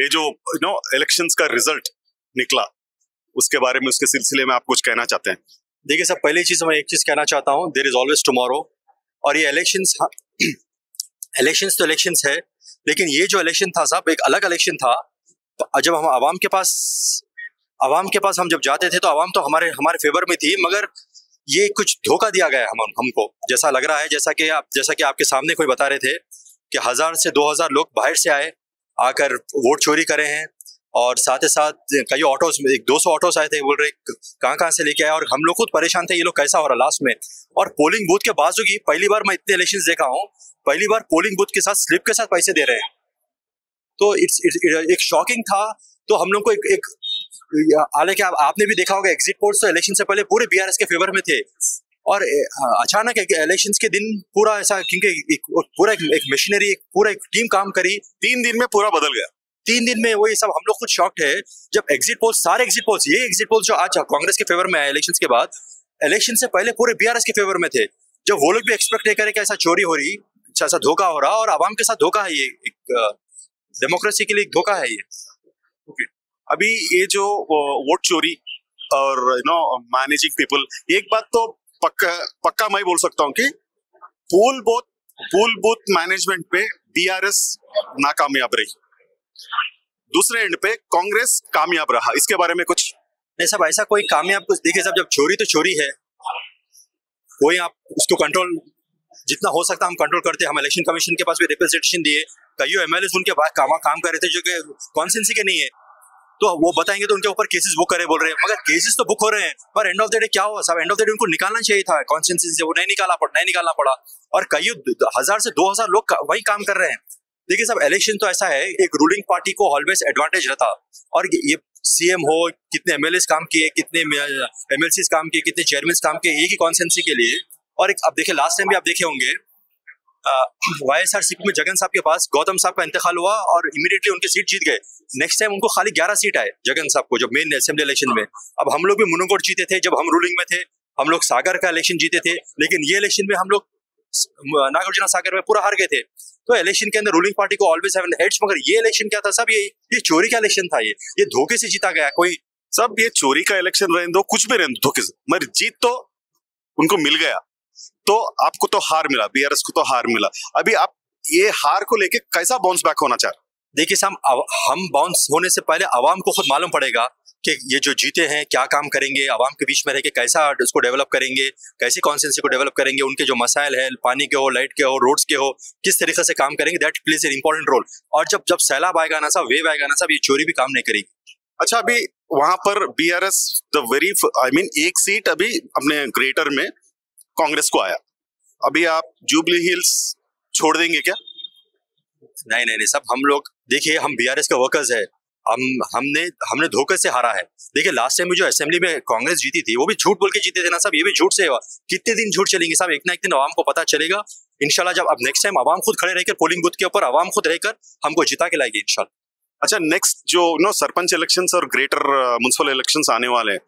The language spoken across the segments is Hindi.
ये जो इलेक्शंस का रिजल्ट निकला, उसके बारे में, उसके सिलसिले में आप कुछ कहना चाहते हैं? देखिए सब, पहली चीज मैं एक चीज कहना चाहता हूँ, देयर इज ऑलवेज टुमारो। और ये इलेक्शंस तो इलेक्शंस है, लेकिन ये जो इलेक्शन था साहब, एक अलग इलेक्शन था। जब हम आवाम के पास हम जब जाते थे तो आवाम तो हमारे फेवर में थी, मगर ये कुछ धोखा दिया गया हमको, जैसा लग रहा है। जैसा कि आपके सामने कोई बता रहे थे कि 1000 से 2000 लोग बाहर से आकर वोट चोरी करे हैं, और साथ ही साथ कई ऑटोस, 200 ऑटोस आए थे, बोल रहे कहाँ से लेके आए, और हम लोग खुद परेशान थे ये लोग कैसा हो रहा लास्ट में। और पोलिंग बूथ के बाजू की पहली बार मैं इतने इलेक्शंस देखा हूँ, पहली बार पोलिंग बूथ के साथ स्लिप के साथ पैसे दे रहे हैं। तो एक शॉकिंग था। तो हम लोग को हालांकि आपने भी देखा होगा एग्जिट पोल्स तो इलेक्शन से पहले पूरे बीआरएस के फेवर में थे, और अचानक इलेक्शंस के दिन पूरा ऐसा, क्योंकि पूरा एक मशीनरी, पूरा एक टीम काम करी, 3 दिन में पूरा बदल गया। 3 दिन में वही सब हम लोग खुद शॉक्ड है। जब एग्जिट पोल्स, सारे एग्जिट पोल्स, ये एग्जिट पोल्स जो आज कांग्रेस के फेवर में आए इलेक्शंस के बाद, इलेक्शन से पहले पूरे बीआरएस के फेवर में थे। जब वो लोग भी एक्सपेक्ट नहीं करे कि ऐसा चोरी हो रही, ऐसा धोखा हो रहा, और आवाम के साथ धोखा है, ये एक डेमोक्रेसी के लिए एक धोखा है ये। ओके, अभी ये जो वोट चोरी और मैनेजिंग पीपल, एक बात तो पक्का मैं बोल सकता हूँ कि पोल बूथ मैनेजमेंट पे बीआरएस नाकामयाब रही, दूसरे एंड पे कांग्रेस कामयाब रहा। इसके बारे में कुछ नहीं सब, ऐसा कोई कामयाब कुछ देखिए साहब, जब चोरी तो चोरी है, कोई आप उसको कंट्रोल जितना हो सकता हम कंट्रोल करते। हम इलेक्शन कमीशन के पास भी रिप्रेजेंटेशन दिए, कई एमएलए उनके बाद काम कर रहे थे जो कि कॉन्स्टिट्यूंसी के नहीं है, तो वो बताएंगे तो उनके ऊपर केसेस बुक करे बोल रहे हैं, मगर केसेस तो बुक हो रहे हैं, पर एंड ऑफ द डे क्या हुआ साहब, एंड ऑफ द डे उनको निकालना चाहिए था कॉन्स्टिट्यूंसी से, वो नहीं निकालना पड़ा, और कई 1000 से 2000 लोग वही काम कर रहे हैं। देखिए साहब, इलेक्शन तो ऐसा है, एक रूलिंग पार्टी को ऑलवेज एडवांटेज रहता, और ये सीएम हो, कितने एमएलए काम किए, कितने एमएलसी काम किए, कितने चेयरमैन काम किए एक ही कॉन्स्टिट्यूंसी के लिए। और अब देखिए लास्ट टाइम भी आप देखे होंगे, वाईएसआरसीपी में जगन साहब के पास गौतम साहब का इंतकाल हुआ और इमीडिएटली उनकी सीट जीत गए। नेक्स्ट टाइम उनको खाली 11 सीट आए जगन साहब को, जो मेन असेंबली इलेक्शन में। अब हम लोग भी मुनंगोट जीते थे जब हम रूलिंग में थे, हम लोग सागर का इलेक्शन जीते थे, लेकिन ये इलेक्शन में हम लोग नागार्जुन सागर में पूरा हार गए थे। तो इलेक्शन के अंदर रूलिंग पार्टी को ऑलवेज हैव एन एज, मगर ये इलेक्शन क्या था सब, ये चोरी का इलेक्शन था, ये धोखे से जीता गया। कोई सब ये चोरी का इलेक्शन रहने दो, कुछ भी रहने दो, धोखे से, मगर जीत तो उनको मिल गया। तो आपको तो हार मिला, बीआरएस को तो हार मिला। अभी आप ये हार को लेके कैसा बाउंस बैक होना चाह रहे? देखिए साहब, हम बाउंस होने से पहले आवाम को खुद मालूम पड़ेगा कि ये जो जीते हैं क्या काम करेंगे, आवाम के बीच में रह के कैसा उसको डेवलप करेंगे, कैसे कॉन्स्टिट्यूंसी को डेवलप करेंगे, उनके जो मसाइल है, पानी के हो, लाइट के हो, रोड्स के हो, किस तरीके से काम करेंगे, that plays an important role. और जब सैलाब आएगा ना साहब, वेव आएगा ना साहब, ये चोरी भी काम नहीं करेगी। अच्छा, अभी वहां पर बीआरएस एक सीट अभी अपने ग्रेटर में कांग्रेस को आया, अभी आप जुबली हिल्स छोड़ देंगे क्या? नहीं सब, हम लोग देखिए, हम बीआरएस के वर्कर्स है, हमने धोखे से हारा है। देखिए लास्ट टाइम में जो असेंबली में कांग्रेस जीती थी, वो भी झूठ बोल के जीते थे ना साहब, ये भी झूठ से हुआ। कितने दिन झूठ चलेंगे साहब, एक ना एक दिन आवाम को पता चलेगा इंशाल्लाह। जब अब नेक्स्ट टाइम आवाम खुद खड़े रहकर पोलिंग बूथ के ऊपर आवाम खुद रहकर हमको जिता के लाएगी इंशाल्लाह। अच्छा, नेक्स्ट जो सरपंच इलेक्शंस और ग्रेटर म्युनिसिपल इलेक्शंस आने वाले हैं,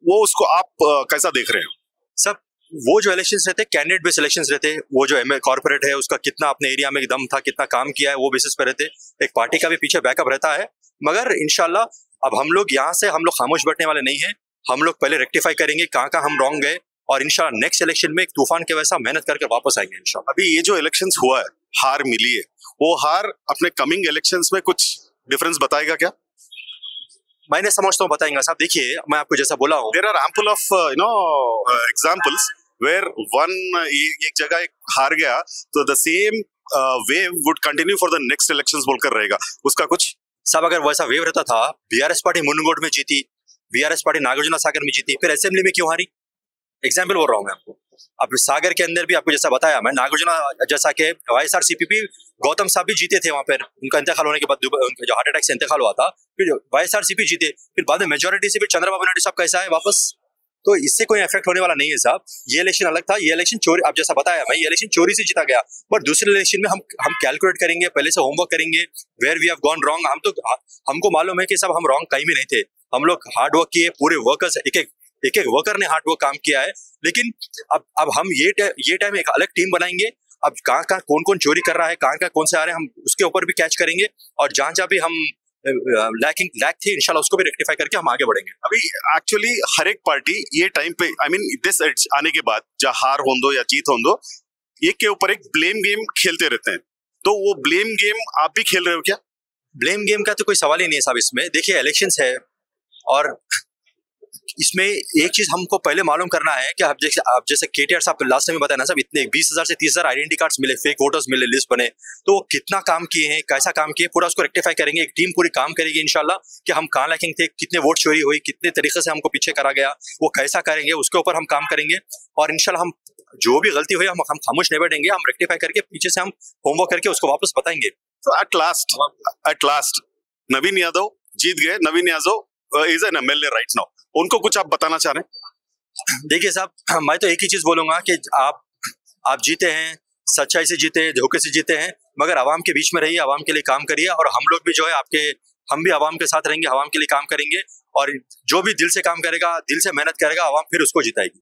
वो उसको आप कैसा देख रहे हो? सब वो जो इलेक्शंस रहते, कैंडिडेट बेस्ड इलेक्शंस रहते, वो जो कॉर्पोरेट है उसका कितना अपने एरिया में दम था, कितना काम किया है, वो बेसिस पे रहते। एक पार्टी का भी पीछे बैकअप रहता है, मगर इंशाल्लाह अब हम लोग यहाँ से हम लोग खामोश बैठने वाले नहीं है। हम लोग पहले रेक्टिफाई करेंगे कहाँ हम रॉन्ग गए, और इंशाल्लाह नेक्स्ट इलेक्शन में एक तूफान के वैसा मेहनत करके वापस आएंगे इंशाल्लाह। अभी ये जो इलेक्शंस हुआ है, हार मिली है, वो हार अपने कमिंग इलेक्शंस में कुछ डिफरेंस बताएगा क्या? मैंने समझता हूँ बताएंगे साहब। देखिए मैं आपको जैसा बोला हूँ, there are ample of examples where one एक जगह हार गया तो the same wave would continue for the next elections बोलकर रहेगा, उसका कुछ सब अगर वैसा वेव रहता था, बीआरएस पार्टी मुनंगोट में जीती, बीआरएस पार्टी नागार्जुन सागर में जीती, फिर असेंबली में क्यों हारी? एग्जाम्पल बोल रहा हूँ मैं आपको। अब सागर के अंदर भी आपको जैसा बताया मैं, नागार्जुन जैसा के वाईएसआरसीपी गौतम साहब भी जीते थे वहां पर, उनका इंतकाल होने के बाद उनका जो हार्ट अटैक से इंतकाल हुआ था, फिर वाईएसआरसीपी जीते, फिर बाद में मेजोरिटी से फिर चंद्रबाबू नायडू साहब कैसा है वापस। तो इससे कोई इफेक्ट होने वाला नहीं है साहब। ये इलेक्शन अलग था, ये इलेक्शन चोरी, अब जैसा बताया मैं, ये इलेक्शन चोरी से जीता गया। पर दूसरे इलेक्शन में हम कैलकुलेट करेंगे, पहले से होमवर्क करेंगे, where we have gone wrong. हमको मालूम है कि सब हम रॉन्ग कहीं भी नहीं थे, हम लोग हार्ड वर्क किए, पूरे वर्कर्स एक एक वर्कर ने हार्ड वर्क काम किया है। लेकिन अब हम ये टाइम एक अलग टीम बनाएंगे अब कहाँ कहाँ कौन कौन चोरी कर रहा है, कहाँ कौन से आ रहे हैं, हम उसके ऊपर भी कैच करेंगे और जहाँ जहाँ भी हम लैक थे इंशाल्लाह उसको भी रेक्टिफाई करके हम आगे बढ़ेंगे। अभी एक्चुअली हर एक पार्टी ये टाइम पे आई मीन दिस आने के बाद चाहे हार हो दो या जीत हो दो, एक के ऊपर एक ब्लेम गेम खेलते रहते हैं। तो वो ब्लेम गेम आप भी खेल रहे हो क्या? ब्लेम गेम का तो कोई सवाल ही नहीं है साहब। इसमें देखिए इलेक्शंस है और इसमें एक चीज हमको पहले मालूम करना है कि आप जैसे केटीआर साहब लास्ट टाइम बताया ना साहब, इतने 20,000 से 30,000 आइडेंटिटी कार्ड्स मिले, फेक वोटर्स मिले, लिस्ट बने, तो वो कितना काम किए हैं, कैसा काम किए, पूरा उसको रेक्टिफाई करेंगे। एक टीम पूरी काम करेगी इंशाल्लाह कि हम कहाँ लैकिंग थे, कितने वोट चोरी हुई, कितने तरीके से हमको पीछे करा गया, वो कैसा करेंगे, उसके ऊपर हम काम करेंगे और इंशाल्लाह हम जो भी गलती हुई हम खामोश नहीं बैठेंगे, हम रेक्टिफाई करके पीछे से हम होमवर्क करके उसको वापस बताएंगे। तो एट लास्ट नवीन यादव जीत गए। Naveen Yadav is an MLA right now, उनको कुछ आप बताना चाह रहे हैं? देखिए साहब, मैं तो एक ही चीज बोलूंगा कि आप जीते हैं, सच्चाई से जीते हैं, धोखे से जीते हैं, मगर आवाम के बीच में रहिए, आवाम के लिए काम करिए और हम लोग भी जो है हम भी आवाम के साथ रहेंगे, आवाम के लिए काम करेंगे और जो भी दिल से काम करेगा, दिल से मेहनत करेगा, आवाम फिर उसको जिताएगी।